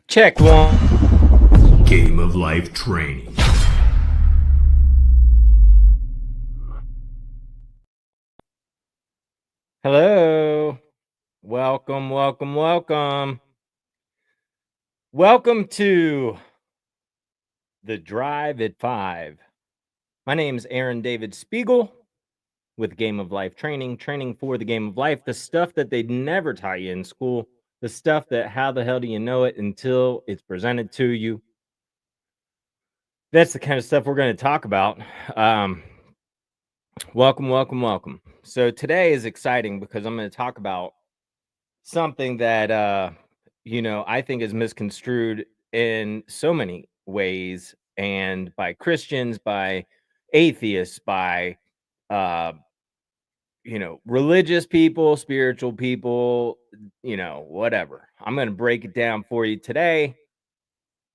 Check one. Game of Life training. Hello. Welcome, welcome, welcome. Welcome to the Drive at 5. My name is Aaron David Spiegel with Game of Life training, training for the game of life, the stuff that they'd never taught you in school, the stuff that how the hell do you know it until it's presented to you. That's the kind of stuff we're going to talk about. Welcome, welcome, welcome. So today is exciting because I'm going to talk about something that I think is misconstrued in so many ways, and by Christians, by atheists, by uh religious people, spiritual people, whatever. I'm going to break it down for you today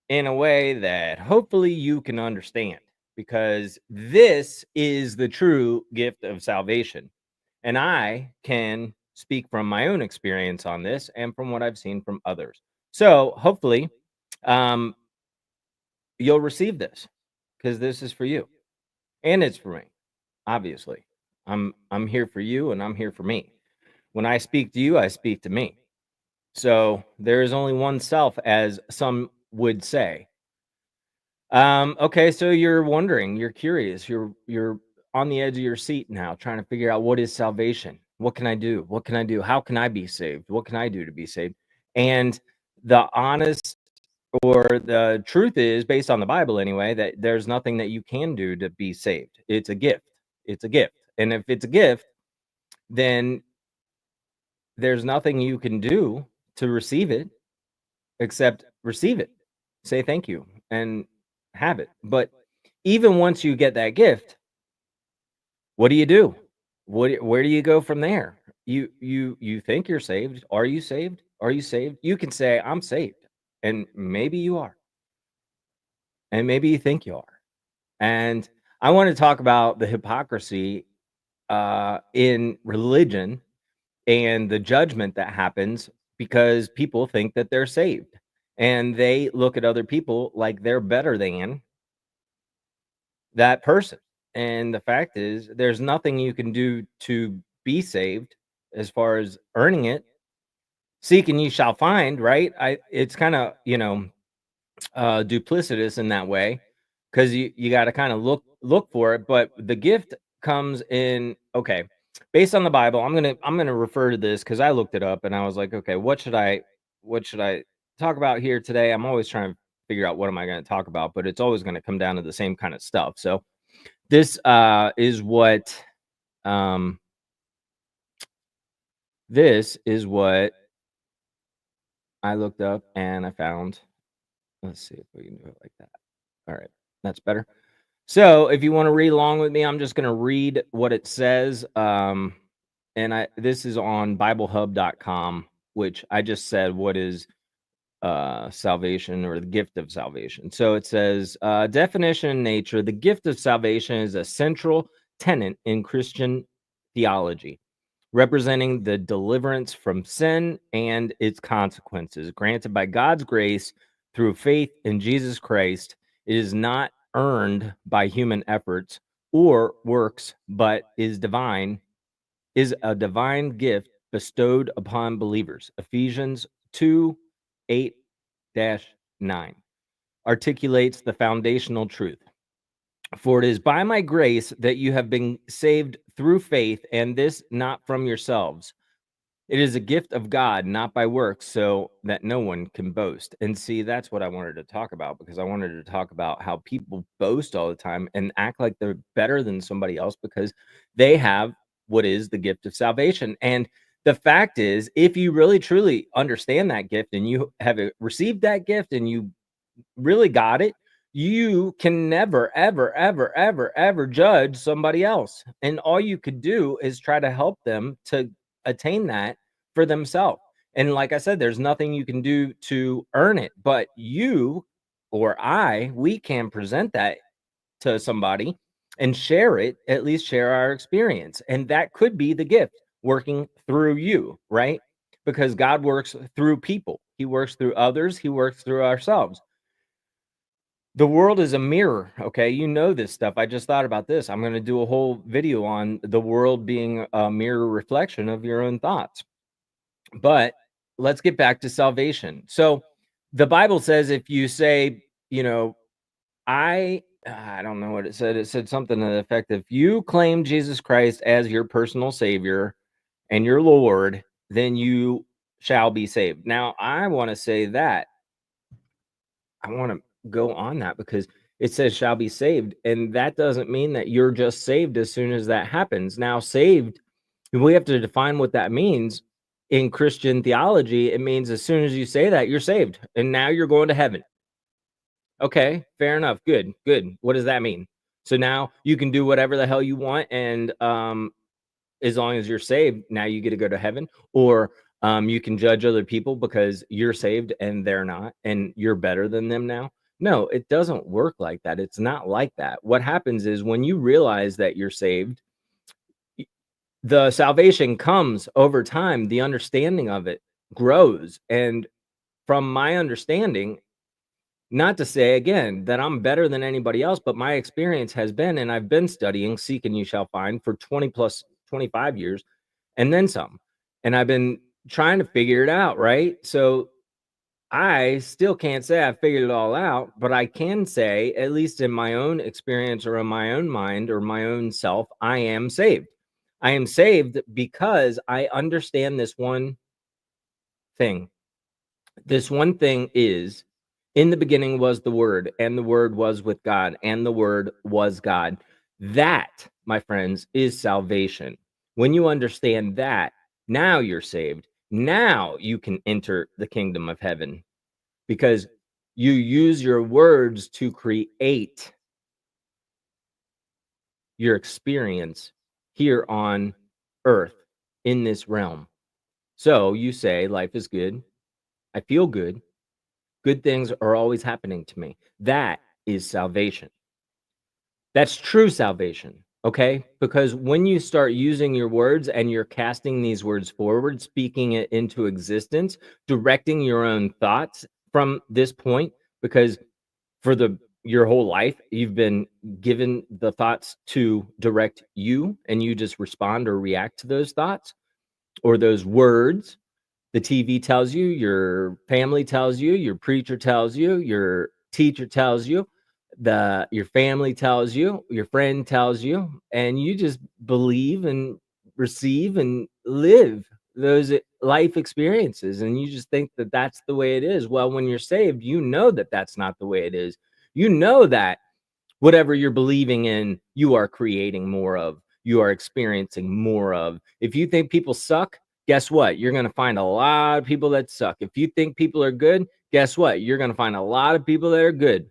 in a way that hopefully you can understand, because this is the true gift of salvation. And I can speak from my own experience on this and from what I've seen from others. So hopefully um, you'll receive this, because this is for you and it's for me. Obviously, I'm here for you and I'm here for me. When I speak to you, I speak to me. So there is only one self, as some would say. Okay, so you're wondering, you're curious, you're on the edge of your seat now, trying to figure out, what is salvation? What can I do? What can I do? How can I be saved? What can I do to be saved? And the honest, or the truth is, based on the Bible anyway, that there's nothing that you can do to be saved. It's a gift. It's a gift. And if it's a gift, then there's nothing you can do to receive it except receive it. Say thank you and have it. But even once you get that gift, what do you do? Where do you go from there? You think you're saved. Are you saved? Are you saved? You can say, I'm saved. And maybe you are. And maybe you think you are. And I want to talk about the hypocrisy in religion and the judgment that happens because people think that they're saved, and they look at other people like they're better than that person. And the fact is, there's nothing you can do to be saved as far as earning it. Seek and you shall find, right? It's kind of, duplicitous in that way, because you got to kind of look for it. But the gift comes in, okay, based on the Bible. I'm gonna refer to this because I looked it up and I was like, okay, what should I talk about here today? I'm always trying to figure out what am I going to talk about, but it's always going to come down to the same kind of stuff. So this um is what I looked up and I found. Let's see if we can do it like that. All right, that's better. So if you want to read along with me, I'm just going to read what it says. And this is on BibleHub.com, which I just said, what is salvation, or the gift of salvation. So it says, definition and nature: the gift of salvation is a central tenet in Christian theology, representing the deliverance from sin and its consequences, granted by God's grace through faith in Jesus Christ. It is not earned by human efforts or works, but is a divine gift bestowed upon believers. Ephesians 2:8-9 articulates the foundational truth. For it is by my grace that you have been saved through faith, and this not from yourselves. It is a gift of God, not by works, so that no one can boast. And see, that's what I wanted to talk about, because I wanted to talk about how people boast all the time and act like they're better than somebody else because they have what is the gift of salvation. And the fact is, if you really truly understand that gift and you have received that gift and you really got it, you can never, ever, ever, ever, ever judge somebody else. And all you could do is try to help them to attain that for themselves. And like I said, there's nothing you can do to earn it, but you or we can present that to somebody and share it, at least share our experience. And that could be the gift working through you, right? Because God works through people. He works through others. He works through ourselves. The world is a mirror, okay? You know this stuff. I just thought about this. I'm going to do a whole video on the world being a mirror reflection of your own thoughts. But let's get back to salvation. So the Bible says if you say, I don't know what it said. It said something to the effect, if you claim Jesus Christ as your personal savior and your Lord, then you shall be saved. Now, I want to say that I want to go on that because it says shall be saved. And that doesn't mean that you're just saved as soon as that happens. Now, saved, we have to define what that means. In Christian theology, it means as soon as you say that, you're saved. And now you're going to heaven. Okay, fair enough. Good, good. What does that mean? So now you can do whatever the hell you want. And as long as you're saved, now you get to go to heaven. Or you can judge other people because you're saved and they're not, and you're better than them now. No, it doesn't work like that. It's not like that. What happens is when you realize that you're saved, the salvation comes over time. The understanding of it grows. And from my understanding, not to say again that I'm better than anybody else, but my experience has been, and I've been studying Seek and You Shall Find for 20 plus 25 years and then some. And I've been trying to figure it out, right? So I still can't say I figured it all out, but I can say, at least in my own experience or in my own mind or my own self, I am saved. I am saved because I understand this one thing. This one thing is, in the beginning was the Word, and the Word was with God, and the Word was God. That, my friends, is salvation. When you understand that, now you're saved. Now you can enter the kingdom of heaven because you use your words to create your experience here on earth in this realm. So you say, life is good. I feel good. Good things are always happening to me. That is salvation. That's true salvation, okay? Because when you start using your words and you're casting these words forward, speaking it into existence, directing your own thoughts from this point, because for your whole life, you've been given the thoughts to direct you, and you just respond or react to those thoughts or those words. The TV tells you, your family tells you, your preacher tells you, your teacher tells you, your family tells you, your friend tells you, and you just believe and receive and live those life experiences, and you just think that that's the way it is. Well, when you're saved, you know that that's not the way it is. You know that whatever you're believing in, you are creating more of, you are experiencing more of. If you think people suck, guess what? You're going to find a lot of people that suck. If you think people are good, guess what? You're going to find a lot of people that are good.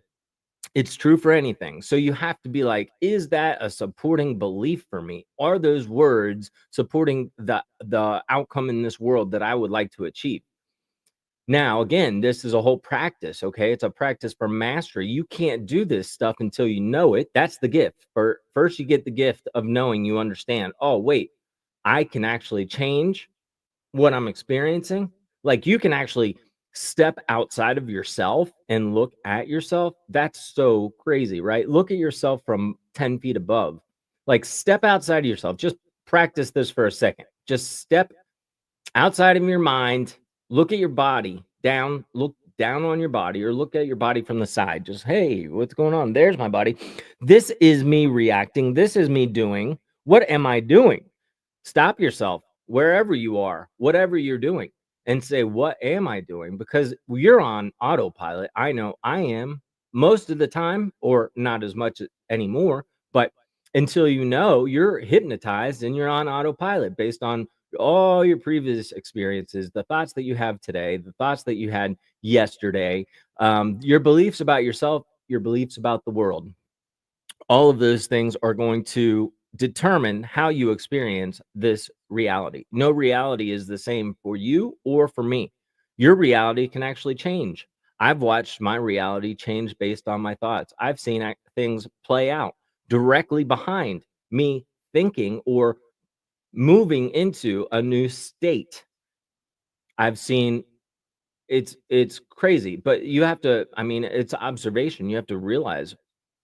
It's true for anything. So you have to be like, is that a supporting belief for me? Are those words supporting the outcome in this world that I would like to achieve? Now, again, this is a whole practice, okay? It's a practice for mastery. You can't do this stuff until you know it. That's the gift. First, you get the gift of knowing, you understand, oh, wait, I can actually change what I'm experiencing. Like, you can actually step outside of yourself and look at yourself. That's so crazy, right? Look at yourself from 10 feet above. Like, step outside of yourself. Just practice this for a second. Just step outside of your mind, look at your body look down on your body, or look at your body from the side. Just, hey, what's going on? There's my body. This is me reacting. This is me doing. What am I doing? Stop yourself wherever you are, whatever you're doing, and say, what am I doing? Because you're on autopilot. I know I am most of the time, or not as much anymore, but until you know, you're hypnotized and you're on autopilot based on all your previous experiences, the thoughts that you have today, the thoughts that you had yesterday, your beliefs about yourself, your beliefs about the world. All of those things are going to determine how you experience this reality. No reality is the same for you or for me. Your reality can actually change. I've watched my reality change based on my thoughts. I've seen things play out directly behind me thinking or moving into a new state. I've seen It's crazy, but you have to, I mean, it's observation. You have to realize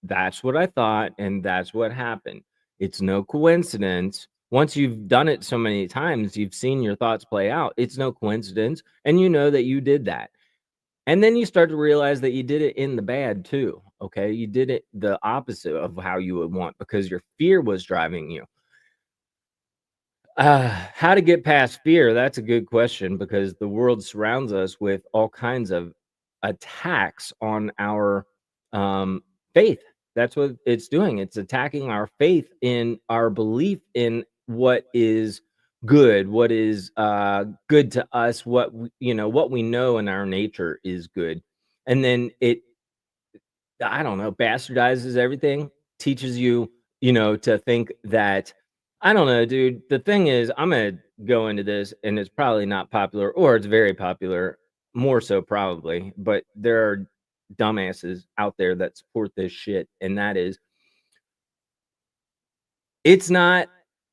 that's what I thought and that's what happened. It's no coincidence. Once you've done it so many times, you've seen your thoughts play out. It's no coincidence, and you know that you did that. And then you start to realize that you did it in the bad too. Okay? You did it the opposite of how you would want because your fear was driving you. How to get past fear? That's a good question because the world surrounds us with all kinds of attacks on our um, faith. That's what it's doing. It's attacking our faith in our belief in what is good, what is good to us, what we know in our nature is good, and then it, I don't know, bastardizes everything, teaches you, to think that, I don't know, dude. The thing is, I'm gonna go into this and it's probably not popular or it's very popular, more so probably, but there are dumbasses out there that support this shit. And that is, it's not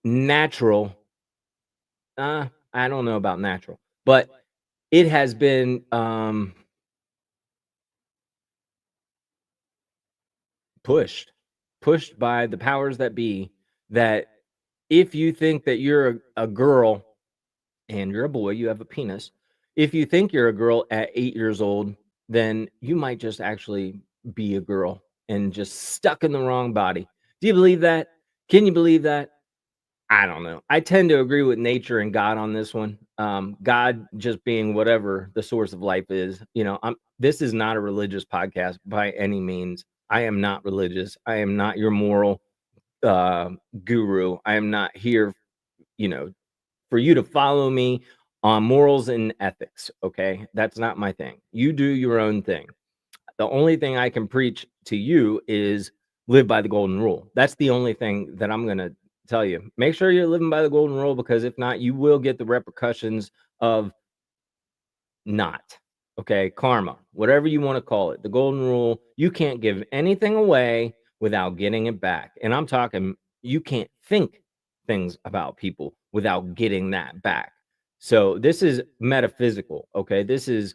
natural. I don't know about natural, but it has been pushed, pushed by the powers that be, that if you think that you're a girl and you're a boy, you have a penis. If you think you're a girl at 8 years old, then you might just actually be a girl and just stuck in the wrong body. Do you believe that? Can you believe that? I don't know. I tend to agree with nature and God on this one. God just being whatever the source of life is. This is not a religious podcast by any means. I am not religious. I am not your moral uh, guru. I am not here, you know, for you to follow me on morals and ethics. Okay. That's not my thing. You do your own thing. The only thing I can preach to you is live by the golden rule. That's the only thing that I'm going to tell you. Make sure you're living by the golden rule, because if not, you will get the repercussions of not. Okay. Karma, whatever you want to call it. The golden rule, you can't give anything away without getting it back. And I'm talking, you can't think things about people without getting that back. So this is metaphysical. Okay. This is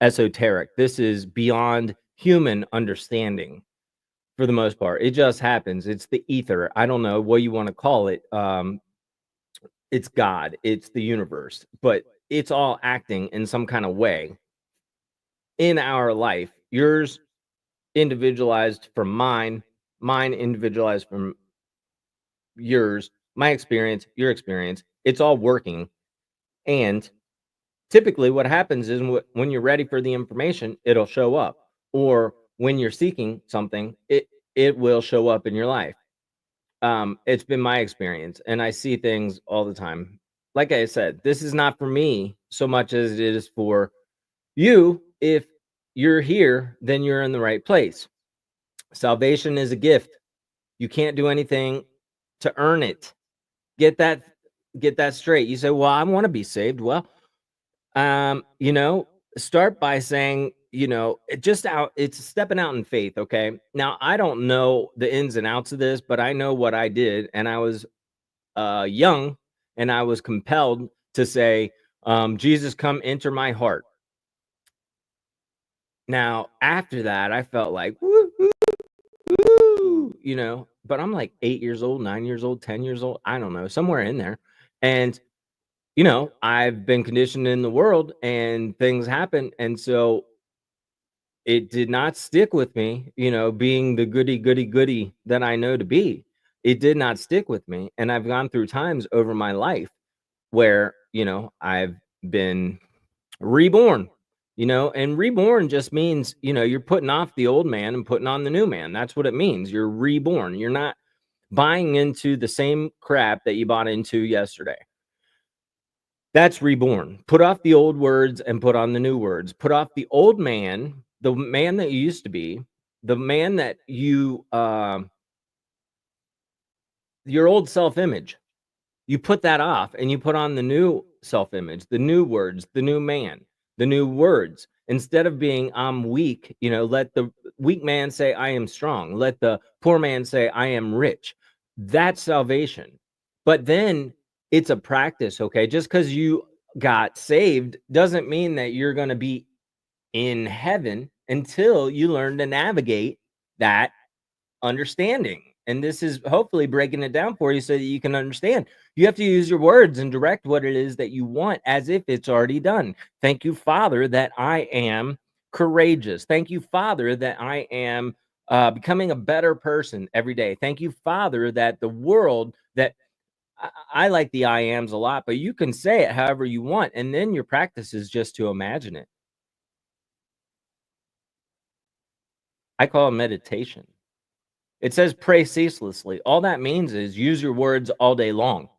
esoteric. This is beyond human understanding for the most part. It just happens. It's the ether. I don't know what you want to call it. It's God, it's the universe, but it's all acting in some kind of way in our life. Yours individualized from mine, mine individualized from yours, my experience, your experience. It's all working. And typically, what happens is when you're ready for the information, it'll show up. Or when you're seeking something, it will show up in your life. It's been my experience, and I see things all the time. Like I said, this is not for me so much as it is for you. If you're here, then you're in the right place. Salvation is a gift. You can't do anything to earn it. Get that get that straight. You say, "Well, I want to be saved." Well, you know, start by saying, it's stepping out in faith, okay? Now, I don't know the ins and outs of this, but I know what I did, and I was young, and I was compelled to say, Jesus, come enter my heart. Now, after that, I felt like, woo, woo, woo, but I'm like 8 years old, 9 years old, 10 years old. I don't know, somewhere in there. And, I've been conditioned in the world and things happen. And so it did not stick with me, being the goody, goody, goody that I know to be. It did not stick with me. And I've gone through times over my life where, I've been reborn, and reborn just means, you're putting off the old man and putting on the new man. That's what it means. You're reborn. You're not buying into the same crap that you bought into yesterday. That's reborn. Put off the old words and put on the new words. Put off the old man, the man that you used to be, the man that your old self-image. You put that off and you put on the new self-image, the new words, the new man, the new words. Instead of being I'm weak, let the weak man say I am strong. Let the poor man say I am rich. That's salvation. But then it's a practice, okay? Just because you got saved doesn't mean that you're going to be in heaven until you learn to navigate that understanding. And this is hopefully breaking it down for you so that you can understand. You have to use your words and direct what it is that you want as if it's already done. Thank you, Father, that I am courageous. Thank you, Father, that I am becoming a better person every day. Thank you, Father, that the world that I like the I ams a lot, but you can say it however you want. And then your practice is just to imagine it. I call it meditation. It says pray ceaselessly. All that means is use your words all day long.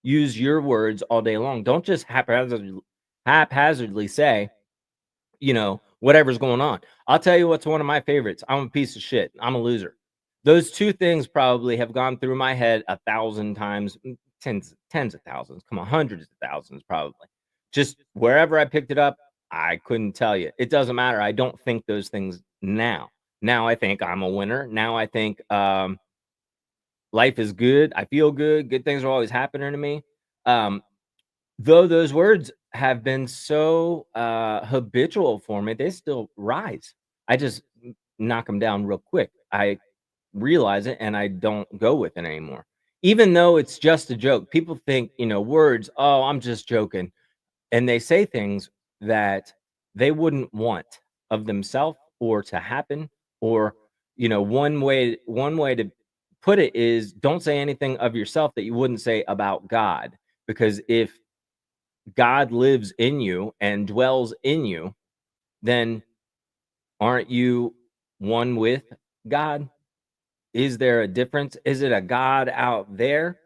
Use your words all day long. Don't just haphazardly say, whatever's going on. I'll tell you what's one of my favorites. I'm a piece of shit. I'm a loser. Those two things probably have gone through my head 1,000 times, tens of thousands. Come on, hundreds of thousands probably. Just wherever I picked it up, I couldn't tell you. It doesn't matter. I don't think those things now. Now I think I'm a winner. Now I think life is good. I feel good. Good things are always happening to me. Um, though those words have been so habitual for me, they still rise. I just knock them down real quick. I realize it and I don't go with it anymore. Even though it's just a joke, people think, words, oh, I'm just joking. And they say things that they wouldn't want of themselves or to happen. Or, one way to put it is don't say anything of yourself that you wouldn't say about God. Because if God lives in you and dwells in you, then aren't you one with God? Is there a difference? Is it a God out there?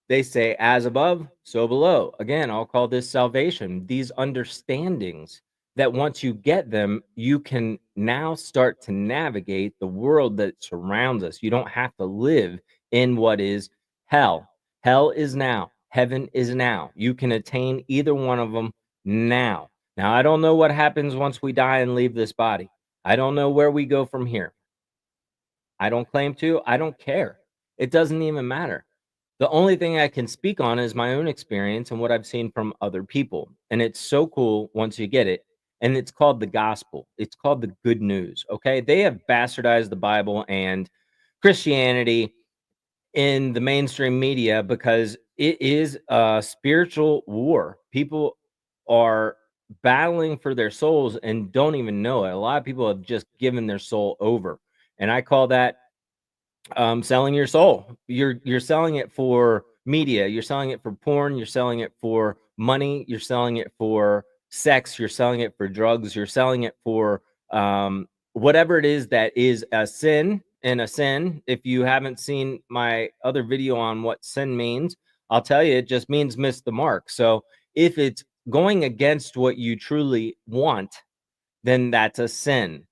They say, as above, so below. Again, I'll call this salvation. These understandings that once you get them, you can now start to navigate the world that surrounds us. You don't have to live in what is hell. Hell is now, heaven is now. You can attain either one of them now. Now, I don't know what happens once we die and leave this body. I don't know where we go from here. I don't claim to. I don't care. It doesn't even matter. The only thing I can speak on is my own experience and what I've seen from other people. And it's so cool once you get it. And it's called the gospel. It's called the good news. Okay. They have bastardized the Bible and Christianity in the mainstream media because it is a spiritual war. People are battling for their souls and don't even know it. A lot of people have just given their soul over. And I call that selling your soul. You're selling it for media, you're selling it for porn, you're selling it for money, you're selling it for sex, you're selling it for drugs, you're selling it for whatever it is that is a sin. And a sin, if you haven't seen my other video on what sin means, I'll tell you, it just means miss the mark. So if it's going against what you truly want, then that's a sin.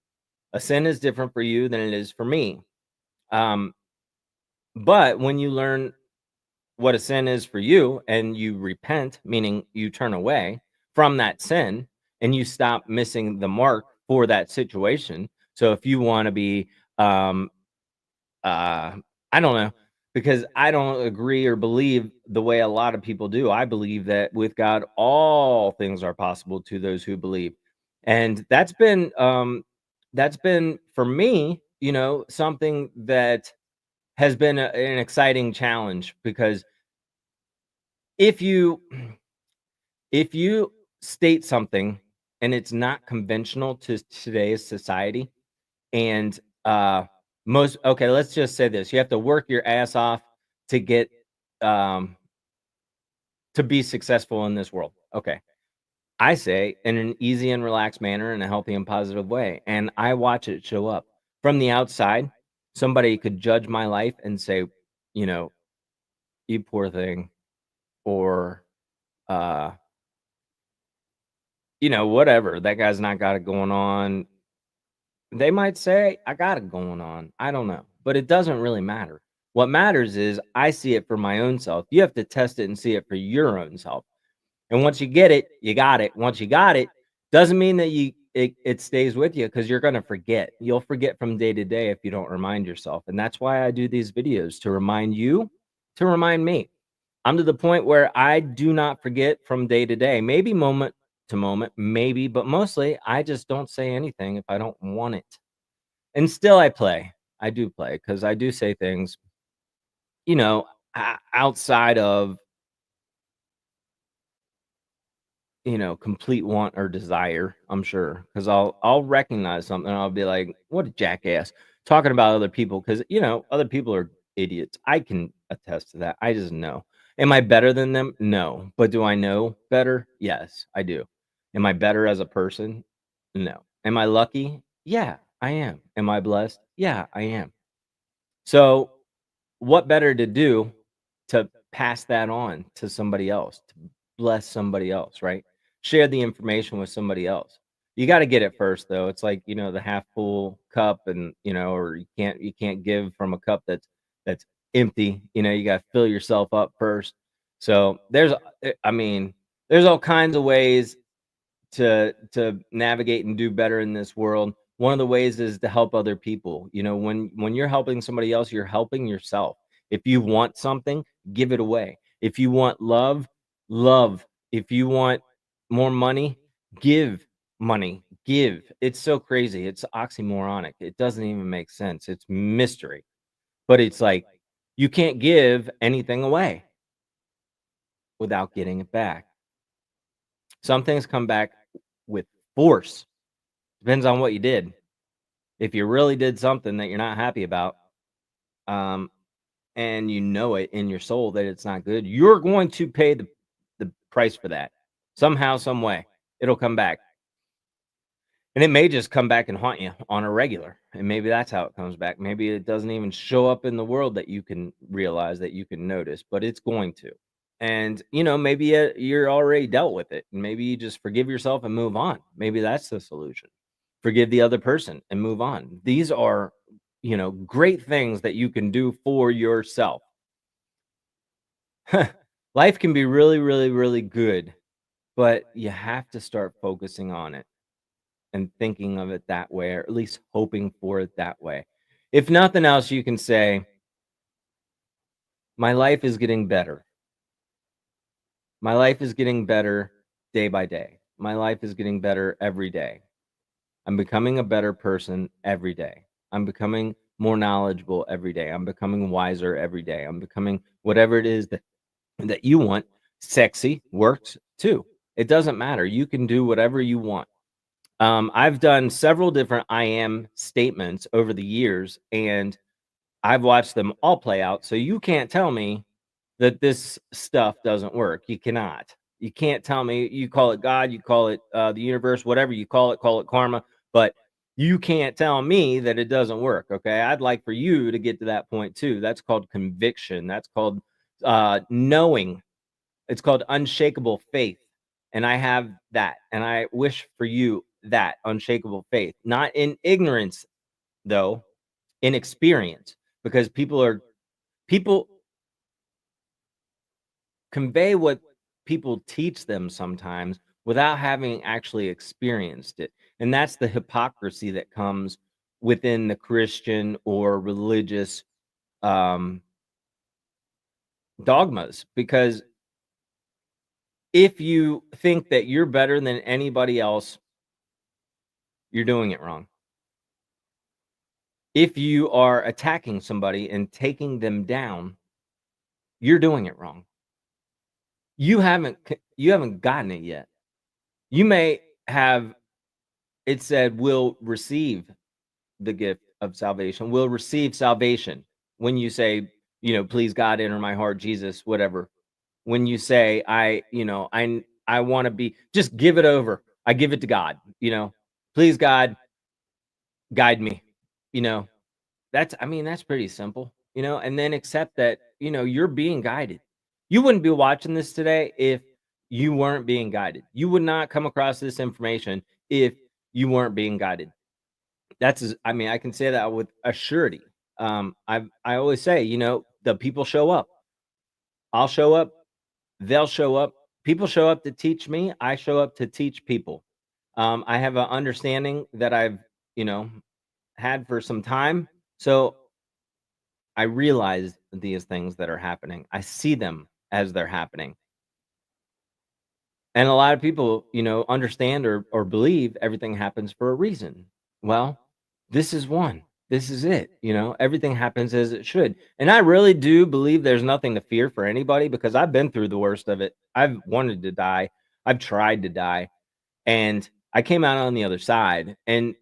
A sin is different for you than it is for me. um but when you learn what a sin is for you and you repent, meaning you turn away from that sin and you stop missing the mark for that situation. So if you want to be, um, uh, I don't know, because I don't agree or believe the way a lot of people do. I believe that with God, all things are possible to those who believe. And that's been for me, something that has been an exciting challenge because if you if you state something and it's not conventional to today's society and most okay, let's just say this, you have to work your ass off to get um to be successful in this world. Okay, I say in an easy and relaxed manner, in a healthy and positive way, and I watch it show up from the outside. Somebody could judge my life and say, you know you poor thing, or uh whatever. That guy's not got it going on. They might say, I got it going on. I don't know. But it doesn't really matter. What matters is I see it for my own self. You have to test it and see it for your own self. And once you get it, you got it. Once you got it, doesn't mean that it stays with you because you're gonna forget. You'll forget from day to day if you don't remind yourself. And that's why I do these videos to remind you, to remind me. I'm to the point where I do not forget from day to day, maybe moment to moment, maybe, but mostly I just don't say anything if I don't want it. And still I play. I do play because I do say things, you know, outside of, complete want or desire, I'm sure, because I'll recognize something, and I'll be like, "What a jackass," talking about other people, because other people are idiots. I can attest to that. I just know. Am I better than them? No. But do I know better? Yes, I do. Am I better as a person? No. Am I lucky? Yeah, I am. Am I blessed? Yeah, I am. So, what better to do to pass that on to somebody else, to bless somebody else, right? Share the information with somebody else. You got to get it first, though. It's like, the half full cup, and or you can't give from a cup that's empty. You got to fill yourself up first. So I mean, there's all kinds of ways to navigate and do better in this world. One of the ways is to help other people. When you're helping somebody else, you're helping yourself. If you want something, give it away. If you want love, love. If you want more money, give money. Give. It's so crazy. It's oxymoronic. It doesn't even make sense. It's mystery. But it's like you can't give anything away without getting it back. Some things come back with force. Depends on what you did. If you really did something that you're not happy about, um, and you know it in your soul that it's not good, you're going to pay the price for that. Somehow, some way. It'll come back. And it may just come back and haunt you on a regular. And maybe that's how it comes back. Maybe it doesn't even show up in the world that you can realize, that you can notice, but it's going to. And, maybe you're already dealt with it. And maybe you just forgive yourself and move on. Maybe that's the solution. Forgive the other person and move on. These are, great things that you can do for yourself. Life can be really, really, really good, but you have to start focusing on it and thinking of it that way, or at least hoping for it that way. If nothing else, you can say, my life is getting better. My life is getting better day by day. My life is getting better every day. I'm becoming a better person every day. I'm becoming more knowledgeable every day. I'm becoming wiser every day. I'm becoming whatever it is that you want. Sexy works too. It doesn't matter. You can do whatever you want. I've done several different I am statements over the years, and I've watched them all play out. So you can't tell me that this stuff doesn't work. You cannot. You can't tell me. You call it God, you call it the universe, whatever you call it karma, but you can't tell me that it doesn't work. Okay. I'd like for you to get to that point too. That's called conviction. That's called knowing. It's called unshakable faith. And I have that. And I wish for you that unshakable faith, not in ignorance, though, in experience, because people convey what people teach them sometimes without having actually experienced it. And that's the hypocrisy that comes within the Christian or religious um, dogmas. Because if you think that you're better than anybody else, you're doing it wrong. If you are attacking somebody and taking them down, you're doing it wrong. You haven't gotten it yet. You may have it said will receive the gift of salvation, will receive salvation when you say, please God enter my heart, Jesus, whatever. When you say I want to be, just give it over. I give it to God, please God guide me. You know, that's pretty simple, and then accept that, you're being guided. You wouldn't be watching this today if you weren't being guided. You would not come across this information if you weren't being guided. I can say that with a surety. I always say, the people show up. I'll show up, they'll show up. People show up to teach me, I show up to teach people. I have an understanding that I've, you know, had for some time. So I realize these things that are happening. I see them as they're happening. And a lot of people, understand or believe everything happens for a reason. Well, this is one. This is it. Everything happens as it should. And I really do believe there's nothing to fear for anybody because I've been through the worst of it. I've wanted to die. I've tried to die. And I came out on the other side. And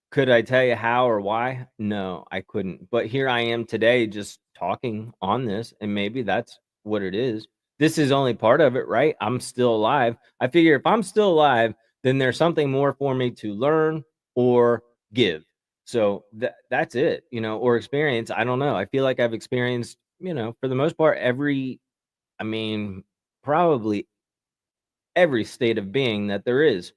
could I tell you how or why? No, I couldn't. But here I am today just talking on this, and maybe that's what it is. This is only part of it, right? I'm still alive. I figure if I'm still alive, then there's something more for me to learn or give. So that's it, or experience. I don't know. I feel like I've experienced, for the most part, I mean, probably every state of being that there is.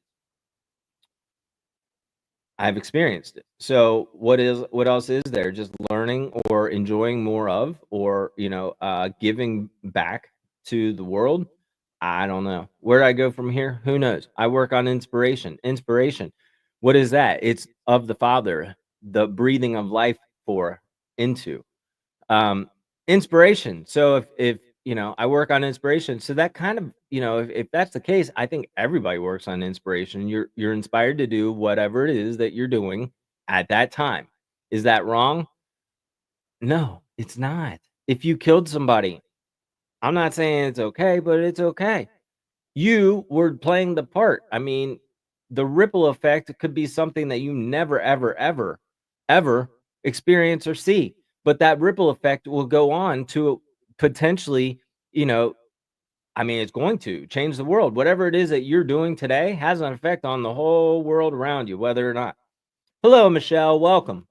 I've experienced it. So what else is there? Just learning or enjoying more of or, giving back to the world? I don't know. Where do I go from here? Who knows? I work on inspiration. Inspiration. What is that? It's of the Father, the breathing of life for into. Um, Inspiration. So if I work on inspiration, so that kind of, if that's the case, I think everybody works on inspiration. You're inspired to do whatever it is that you're doing at that time. Is that wrong? No, it's not. If you killed somebody, I'm not saying it's okay, but it's okay. You were playing the part. I mean, the ripple effect could be something that you never, ever, ever, ever experience or see. But that ripple effect will go on to potentially, you know, I mean, it's going to change the world. Whatever it is that you're doing today has an effect on the whole world around you, whether or not. Hello, Michelle. Welcome.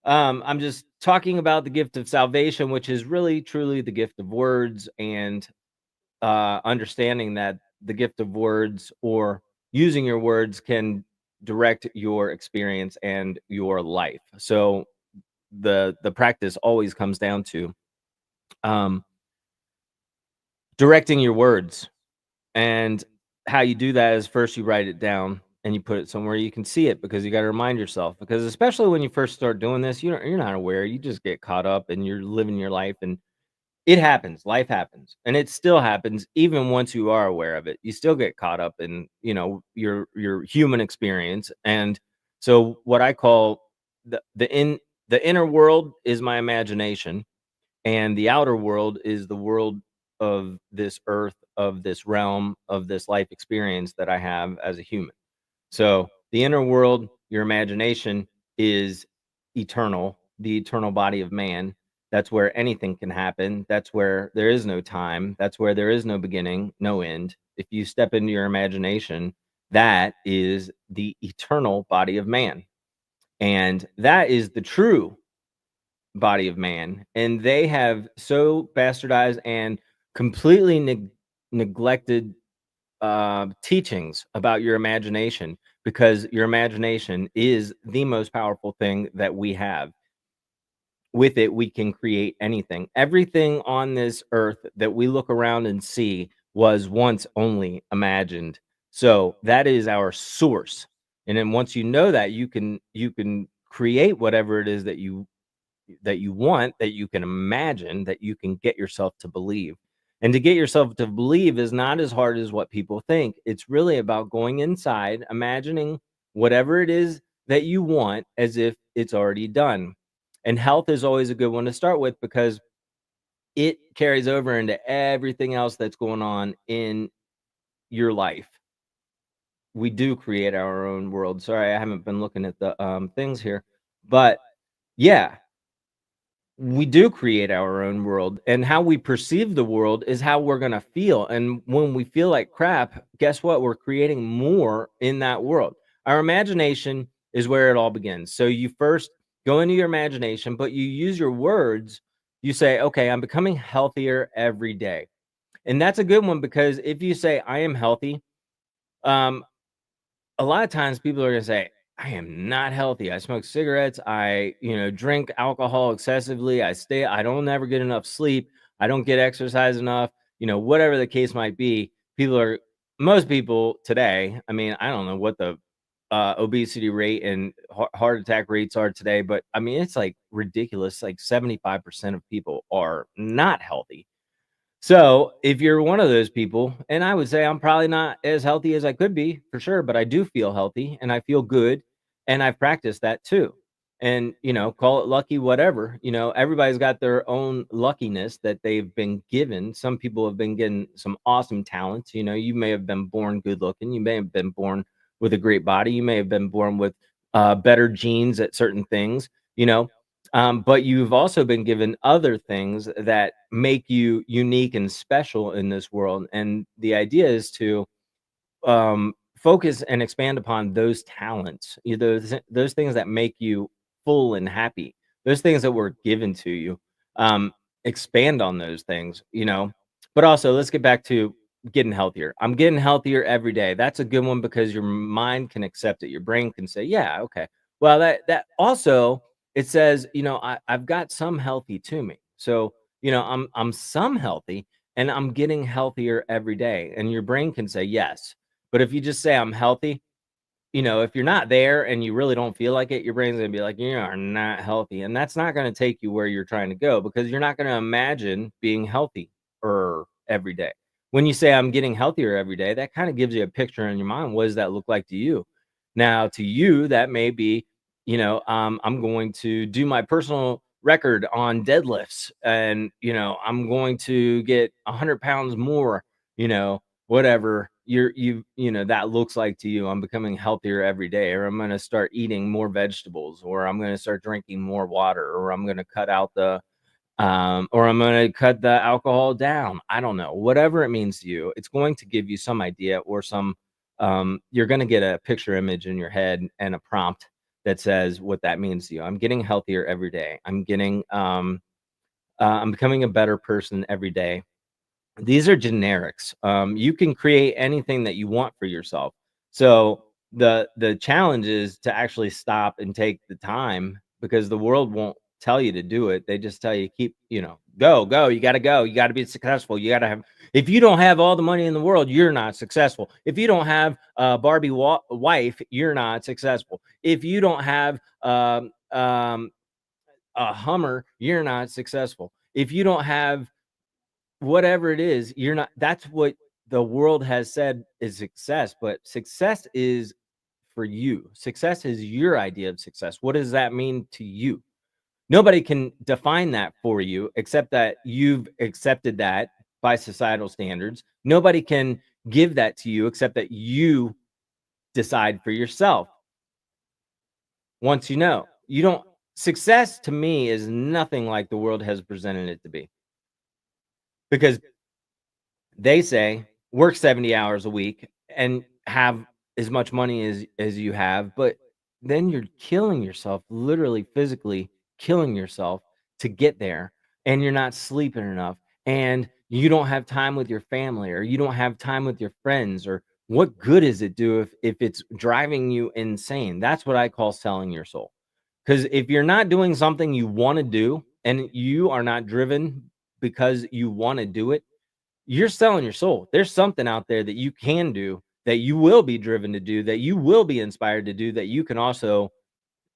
I'm just talking about the gift of salvation, which is really, truly the gift of words and understanding that the gift of words or using your words can direct your experience and your life. So the practice always comes down to um, directing your words, and how you do that is first you write it down and you put it somewhere you can see it because you got to remind yourself because especially when you first start doing this you're not aware, you just get caught up and you're living your life and it happens, life happens, and it still happens even once you are aware of it. You still get caught up in, your human experience, and so what I call the inner world is my imagination, and the outer world is the world of this earth, of this realm, of this life experience that I have as a human. So the inner world, your imagination is eternal, the eternal body of man. That's where anything can happen. That's where there is no time. That's where there is no beginning, no end. If you step into your imagination, that is the eternal body of man. And that is the true body of man. And they have so bastardized and completely neglected teachings about your imagination because your imagination is the most powerful thing that we have. With it, we can create anything. Everything on this earth that we look around and see was once only imagined. So that is our source. And then once you know that, you can create whatever it is that you want, that you can imagine, that you can get yourself to believe. And to get yourself to believe is not as hard as what people think. It's really about going inside, imagining whatever it is that you want as if it's already done. And health is always a good one to start with because it carries over into everything else that's going on in your life. We do create our own world. Sorry, I haven't been looking at the things here, but yeah, we do create our own world, and how we perceive the world is how we're going to feel. And when we feel like crap, guess what? We're creating more in that world. Our imagination is where it all begins. So you first go into your imagination, but you use your words. You say, okay, I'm becoming healthier every day. And that's a good one because if you say, I am healthy, um, a lot of times people are going to say, I am not healthy. I smoke cigarettes. I, drink alcohol excessively. I don't ever get enough sleep. I don't get exercise enough, whatever the case might be. Most people today, I mean, I don't know what the obesity rate and heart attack rates are today, but I mean, it's like ridiculous. Like 75% of people are not healthy. So if you're one of those people, and I would say I'm probably not as healthy as I could be for sure, but I do feel healthy and I feel good. And I've practiced that too. And, call it lucky, whatever. Everybody's got their own luckiness that they've been given. Some people have been given some awesome talents. You may have been born good looking. You may have been born with a great body. You may have been born with better genes at certain things. You know, but you've also been given other things that make you unique and special in this world. And the idea is to focus and expand upon those talents, those things that make you full and happy, those things that were given to you. Expand on those things. But also, let's get back to getting healthier. I'm getting healthier every day. That's a good one because your mind can accept it. Your brain can say, "Yeah, okay." Well, that also it says, I've got some healthy to me. So, I'm some healthy and I'm getting healthier every day. And your brain can say, "Yes." But if you just say I'm healthy, if you're not there and you really don't feel like it, your brain's gonna be like, you are not healthy. And that's not gonna take you where you're trying to go because you're not gonna imagine being healthy or every day. When you say I'm getting healthier every day, that kind of gives you a picture in your mind. What does that look like to you? Now, to you, that may be, I'm going to do my personal record on deadlifts and, I'm going to get 100 pounds more, whatever that looks like to you. I'm becoming healthier every day, or I'm going to start eating more vegetables, or I'm going to start drinking more water, or I'm going to cut out or I'm going to cut the alcohol down. I don't know, whatever it means to you. It's going to give you some idea or you're going to get a picture image in your head and a prompt that says what that means to you. I'm getting healthier every day. I'm becoming a better person every day. These are generics. You can create anything that you want for yourself. So the challenge is to actually stop and take the time because the world won't tell you to do it. They just tell you keep, go. You got to go. You got to be successful. You got to have. If you don't have all the money in the world, you're not successful. If you don't have a Barbie wife, you're not successful. If you don't have a Hummer, you're not successful. If you don't have whatever it is, you're not. That's what the world has said is success, but success is for you. Success is your idea of success. What does that mean to you? Nobody can define that for you except that you've accepted that by societal standards. Nobody can give that to you except that you decide for yourself. Once you don't success to me is nothing like the world has presented it to be. Because they say work 70 hours a week and have as much money as you have, but then you're killing yourself, literally physically killing yourself to get there, and you're not sleeping enough, and you don't have time with your family, or you don't have time with your friends, or what good does it do if it's driving you insane? That's what I call selling your soul. Because if you're not doing something you want to do and you are not driven because you want to do it, you're selling your soul. There's something out there that you can do, that you will be driven to do, that you will be inspired to do, that you can also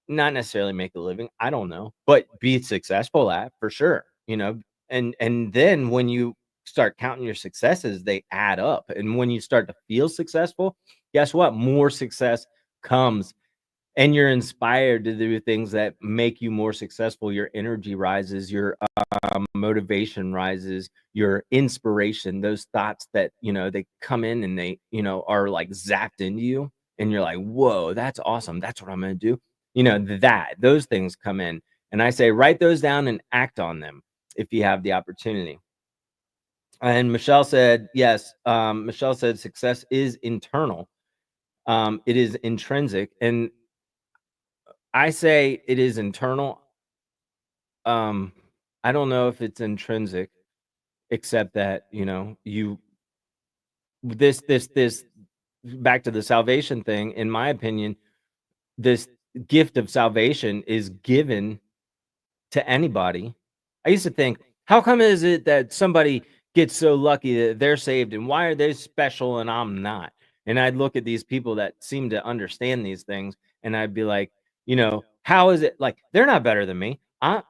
not necessarily make a living, I don't know, but be successful at for sure. And then when you start counting your successes, they add up. And when you start to feel successful, guess what? More success comes and you're inspired to do things that make you more successful. Your energy rises, your motivation rises, your inspiration, those thoughts that they come in and they are like zapped into you, and you're like, whoa, that's awesome, that's what I'm going to do. That those things come in, and I say write those down and act on them if you have the opportunity. And Michelle said yes. Michelle said success is internal. It is intrinsic, and I say it is internal. Um, I don't know if it's intrinsic, except that, you this back to the salvation thing, in my opinion, this gift of salvation is given to anybody. I used to think, how come is it that somebody gets so lucky that they're saved and why are they special and I'm not? And I'd look at these people that seem to understand these things and I'd be like, how is it like they're not better than me?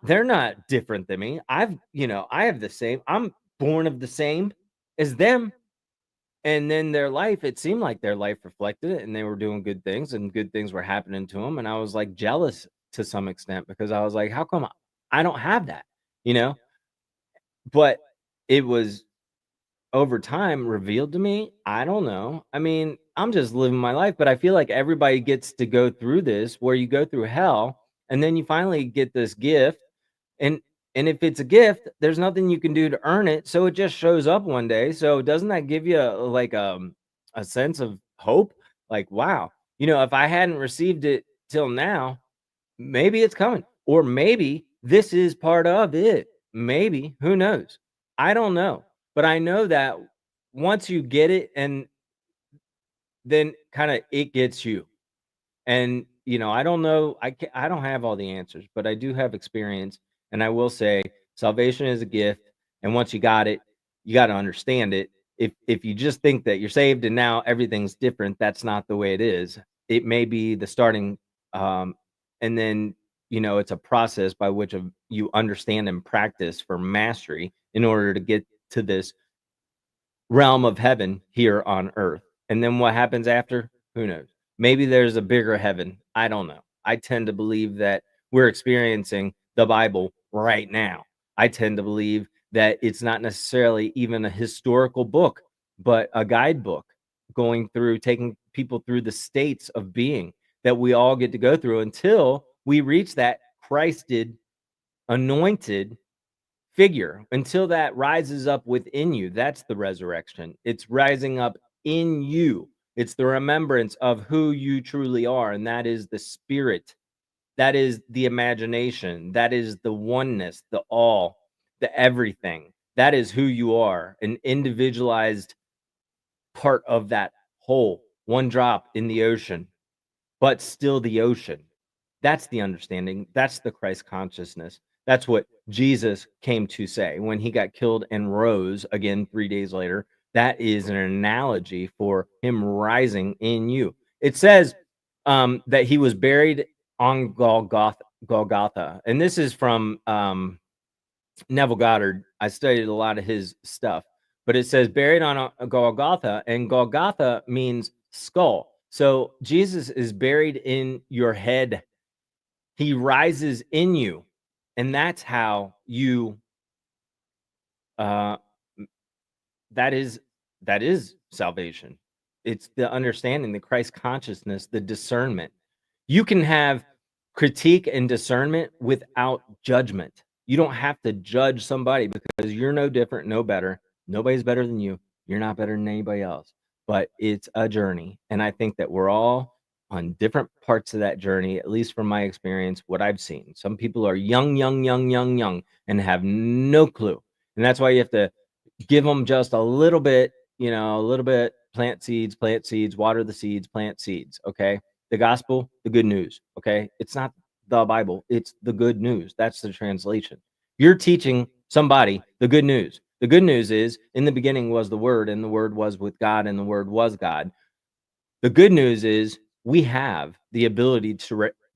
They're not different than me. I have the same. born of the same as them. And then their life, it seemed like their life reflected it, and they were doing good things, and good things were happening to them. And I was like jealous to some extent because I was like, how come I don't have that? You know, but it was over time revealed to me. I don't know. I mean, I'm just living my life, but I feel like everybody gets to go through this where you go through hell and then you finally get this gift. And and if it's a gift, there's nothing you can do to earn it. So it just shows up one day. So doesn't that give you a sense of hope? Like, wow, if I hadn't received it till now, maybe it's coming. Or maybe this is part of it. Maybe, who knows? I don't know. But I know that once you get it and then kind of it gets you. And, I don't know, I don't have all the answers, but I do have experience, and I will say salvation is a gift, and once you got it, you got to understand it. If you just think that you're saved and now everything's different, that's not the way it is. It may be the starting, um, and then it's a process by which of you understand and practice for mastery in order to get to this realm of heaven here on earth. And then what happens after? Who knows? Maybe there's a bigger heaven. I don't know. I tend to believe that we're experiencing the Bible right now. I tend to believe that it's not necessarily even a historical book, but a guidebook going through, taking people through the states of being that we all get to go through until we reach that Christed, anointed figure, until that rises up within you. That's the resurrection. It's rising up in you. It's the remembrance of who you truly are. And that is the spirit. That is the imagination. That is the oneness, the all, the everything. That is who you are, an individualized part of that whole, one drop in the ocean, but still the ocean. That's the understanding. That's the Christ consciousness. That's what Jesus came to say when he got killed and rose again 3 days later. That is an analogy for him rising in you. It says that he was buried on Golgotha. And this is from Neville Goddard. I studied a lot of his stuff, but it says buried on a Golgotha, and Golgotha means skull. So Jesus is buried in your head. He rises in you, and that's how you uh that is salvation. It's the understanding, the Christ consciousness, the discernment. You can have critique and discernment without judgment. You don't have to judge somebody because you're no different, no better. Nobody's better than you. You're not better than anybody else. But it's a journey. And I think that we're all on different parts of that journey, at least from my experience, what I've seen. Some people are young, young, young, young, young, and have no clue. And that's why you have to give them just a little bit, a little bit, plant seeds, water the seeds, plant seeds. Okay. The gospel, the good news. Okay. It's not the Bible, it's the good news. That's the translation. You're teaching somebody the good news. The good news is in the beginning was the word, and the word was with God, and the word was God. The good news is we have the ability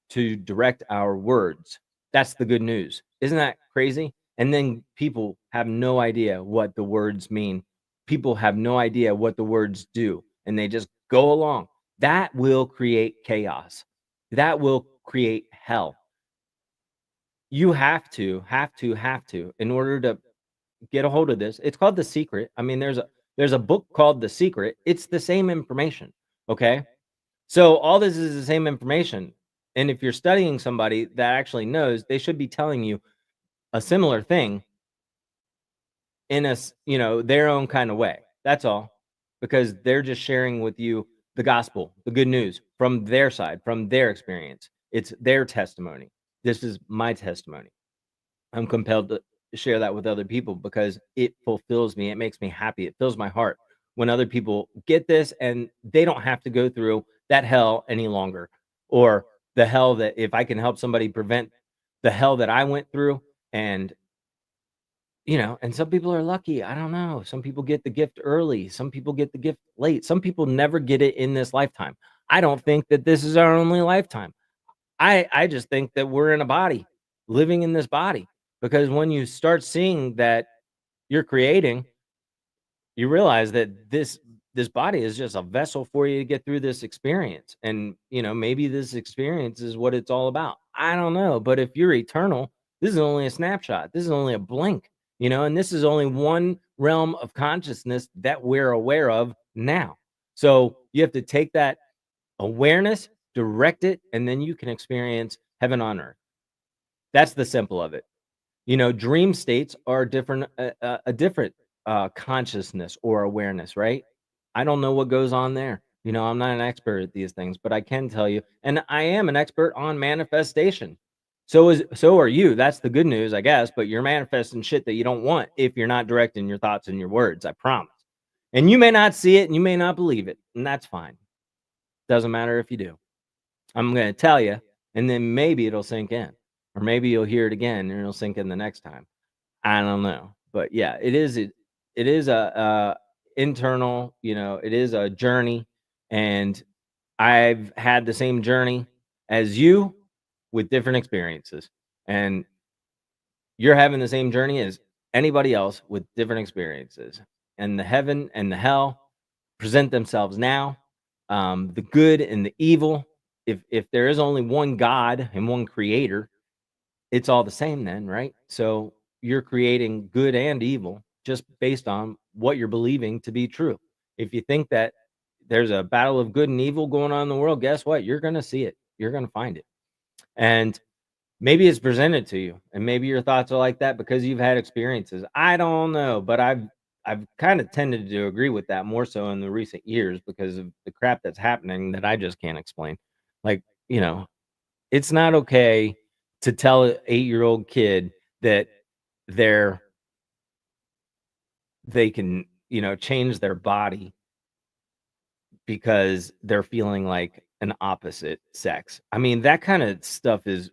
to direct our words. That's the good news. Isn't that crazy? And then people have no idea what the words mean. People have no idea what the words do, and they just go along. That will create chaos. That will create hell. You have to, in order to get a hold of this. It's called The Secret. I mean, there's a book called The Secret. It's the same information. Okay. So all this is the same information. And if you're studying somebody that actually knows, they should be telling you a similar thing in their own kind of way. That's all. Because they're just sharing with you the gospel, the good news from their side, from their experience. It's their testimony. This is my testimony. I'm compelled to share that with other people because it fulfills me. It makes me happy. It fills my heart when other people get this and they don't have to go through that hell any longer, or the hell that if I can help somebody prevent the hell that I went through. And and some people are lucky. I don't know. Some people get the gift early. Some people get the gift late. Some people never get it in this lifetime. I don't think that this is our only lifetime. I just think that we're in a body, living in this body, because when you start seeing that you're creating, you realize that this body is just a vessel for you to get through this experience. And, maybe this experience is what it's all about. I don't know. But if you're eternal, this is only a snapshot. This is only a blink, and this is only one realm of consciousness that we're aware of now. So you have to take that awareness, direct it, and then you can experience heaven on earth. That's the simple of it. Dream states are different, a different consciousness or awareness, right? I don't know what goes on there. I'm not an expert at these things, but I can tell you, and I am an expert on manifestation. So are you. That's the good news, I guess. But you're manifesting shit that you don't want if you're not directing your thoughts and your words. I promise. And you may not see it, and you may not believe it, and that's fine. Doesn't matter if you do. I'm going to tell you, and then maybe it'll sink in, or maybe you'll hear it again, and it'll sink in the next time. I don't know, but yeah, it is a internal, it is a journey, and I've had the same journey as you with different experiences, and you're having the same journey as anybody else with different experiences. And the heaven and the hell present themselves now, the good and the evil. If there is only one God and one creator, it's all the same then, right? So you're creating good and evil just based on what you're believing to be true. If you think that there's a battle of good and evil going on in the world, guess what? You're going to see it. You're going to find it. And maybe it's presented to you, and maybe your thoughts are like that because you've had experiences. I don't know, but I've kind of tended to agree with that more so in the recent years because of the crap that's happening that I just can't explain. Like, it's not okay to tell an 8-year-old kid that they're they can, change their body because they're feeling like an opposite sex. I mean, that kind of stuff is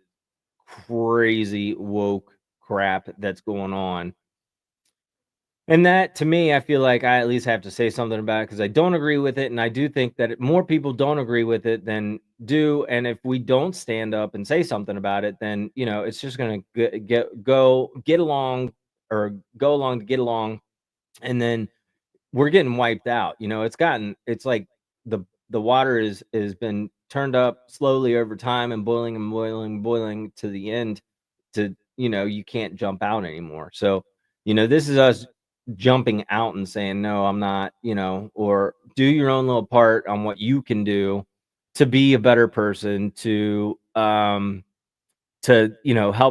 crazy woke crap that's going on. And that to me, I feel like I at least have to say something about it because I don't agree with it. And I do think that more people don't agree with it than do. And if we don't stand up and say something about it, then, it's just going to get along or go along to get along. And then we're getting wiped out. It's like the water is been turned up slowly over time and boiling and boiling and boiling to the end to, you can't jump out anymore. So, this is us jumping out and saying, no, I'm not, or do your own little part on what you can do to be a better person, to help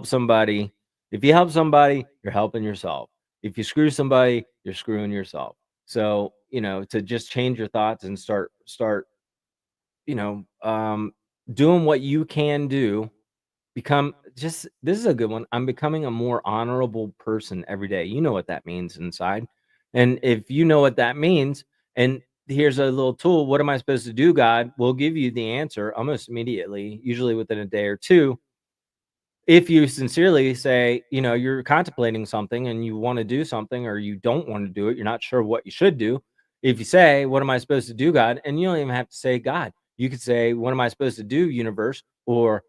somebody. If you help somebody, you're helping yourself. If you screw somebody, you're screwing yourself. So, to just change your thoughts and start, you know, um, doing what you can do, become just this is a good one. I'm becoming a more honorable person every day. You know what that means inside. And if you know what that means, and here's a little tool, what am I supposed to do? God will give you the answer almost immediately, usually within a day or two. If you sincerely say, you're contemplating something and you want to do something or you don't want to do it, you're not sure what you should do. If you say, what am I supposed to do, God? And you don't even have to say God. You could say, what am I supposed to do, universe? Or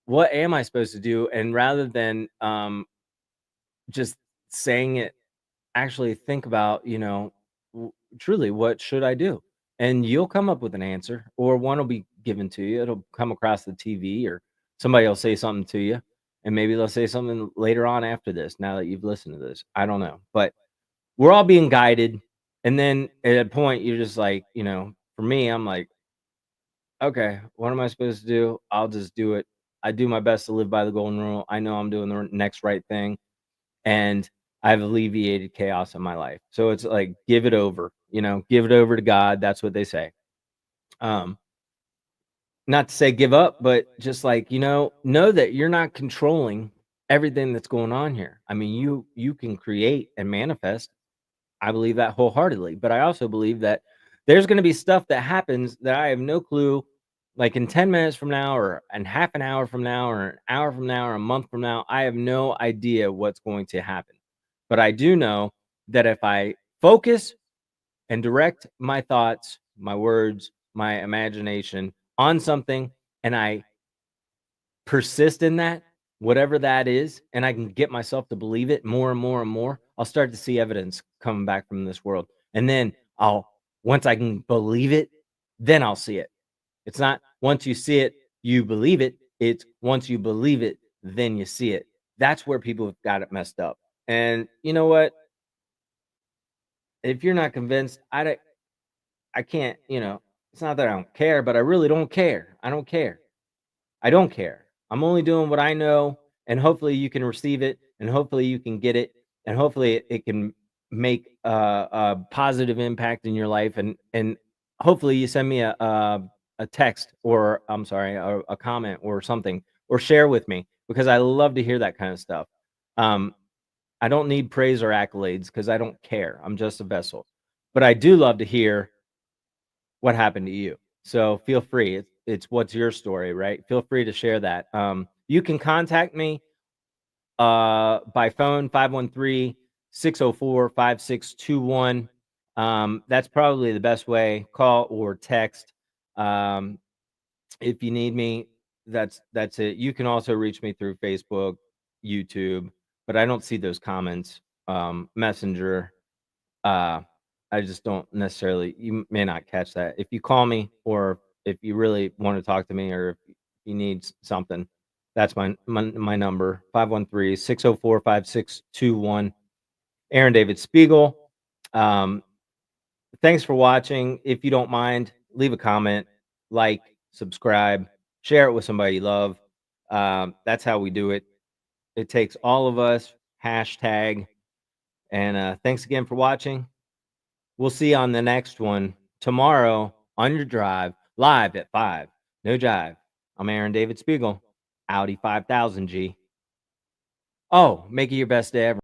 what am I supposed to do? And rather than just saying it, actually think about, truly, what should I do? And you'll come up with an answer, or one will be given to you. It'll come across the TV, or somebody will say something to you. And maybe they'll say something later on after this, now that you've listened to this. I don't know. But we're all being guided. And then at a point, you're just like, for me, I'm like, okay, what am I supposed to do? I'll just do it. I do my best to live by the golden rule. I know I'm doing the next right thing, and I've alleviated chaos in my life. So it's like, give it over, give it over to God. That's what they say. Um, Not to say give up, but just like, know that you're not controlling everything that's going on here. I mean, you can create and manifest. I believe that wholeheartedly, but I also believe that there's going to be stuff that happens that I have no clue, like in 10 minutes from now, or in half an hour from now, or an hour from now, or a month from now. I have no idea what's going to happen. But I do know that if I focus and direct my thoughts, my words, my imagination on something, and I persist in that, whatever that is, and I can get myself to believe it more and more and more, I'll start to see evidence coming back from this world. And then once I can believe it, then I'll see it. It's not once you see it, you believe it. It's once you believe it, then you see it. That's where people have got it messed up. And you know what? If you're not convinced, I can't, it's not that I don't care, but I really don't care. I don't care. I don't care. I'm only doing what I know, and hopefully you can receive it, and hopefully you can get it, and hopefully it can make a positive impact in your life, and hopefully you send me a text, or I'm sorry, a comment or something, or share with me, because I love to hear that kind of stuff. Um, I don't need praise or accolades because I don't care. I'm just a vessel, but I do love to hear what happened to you. So feel free. It's what's your story, right? Feel free to share that. You can contact me by phone 513-604-5621. That's probably the best way. Call or text. Um, if you need me, that's it. You can also reach me through Facebook, YouTube, but I don't see those comments. Messenger. Uh, I just don't necessarily, you may not catch that. If you call me, or if you really want to talk to me, or if you need something, that's my number, 513-604-5621. Aaron David Spiegel. Um, Thanks for watching. If you don't mind, leave a comment, like, subscribe, share it with somebody you love. That's how we do it. It takes all of us. Hashtag. And thanks again for watching. We'll see you on the next one tomorrow on your drive, live at 5. No jive. I'm Aaron David Spiegel. Audi 5000 G. Oh, make it your best day ever.